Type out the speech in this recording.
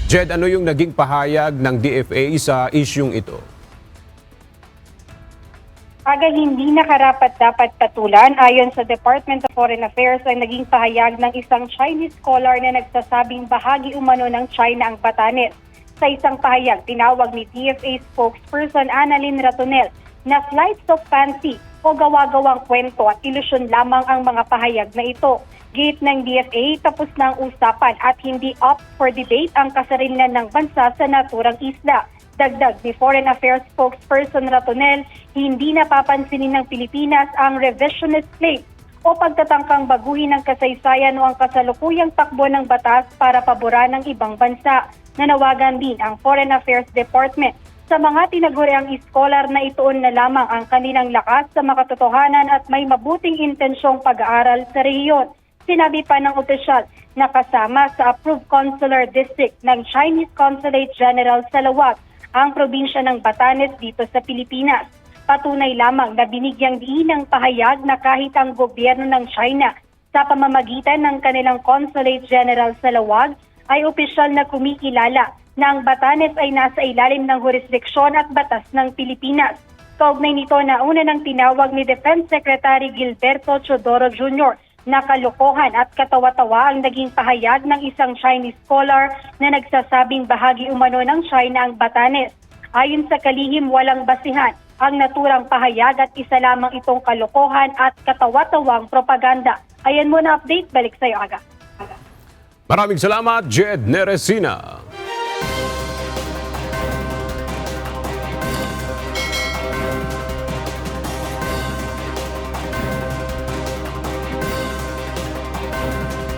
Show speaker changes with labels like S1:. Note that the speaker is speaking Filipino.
S1: Jed, ano yung naging pahayag ng DFA sa isyung ito?
S2: Hindi nakarapat-dapat patulan ayon sa Department of Foreign Affairs ang naging pahayag ng isang Chinese scholar na nagsasabing bahagi umano ng China ang Batanes. Sa isang pahayag, tinawag ni DFA spokesperson Annalyn Ratonel na flights of fancy o gawa-gawang kwento at ilusyon lamang ang mga pahayag na ito. Gate ng DFA, tapos na ang usapan at hindi up for debate ang kasarilan ng bansa sa naturang isla. Dagdag ni Foreign Affairs spokesperson Ratonel, hindi napapansinin ng Pilipinas ang revisionist claim o pagtatangkang baguhin ng kasaysayan o ang kasalukuyang takbo ng batas para paboran ng ibang bansa. Nanawagan din ang Foreign Affairs Department sa mga tinaguriang iskolar na ituon na lamang ang kanilang lakas sa makatotohanan at may mabuting intensyong pag-aaral sa rehiyon. Sinabi pa ng opisyal na kasama sa approved consular district ng Chinese Consulate General sa Lawag ang probinsya ng Batanes dito sa Pilipinas. Patunay lamang na binigyang diin ng pahayag na kahit ang gobyerno ng China sa pamamagitan ng kanilang Consulate General sa Lawag ay opisyal na kumikilala na ang Batanes ay nasa ilalim ng jurisdiksyon at batas ng Pilipinas. Kaugnay nito na una ng tinawag ni Defense Secretary Gilberto Chodoro Jr. na kalokohan at katawa-tawa ang naging pahayag ng isang Chinese scholar na nagsasabing bahagi umano ng China ang Batanes. Ayon sa kalihim, walang basihan ang naturang pahayag at isa lamang itong kalokohan at katawa-tawang propaganda. Ayan muna update, balik sa iyo, Aga.
S1: Maraming salamat, Jed Neresina.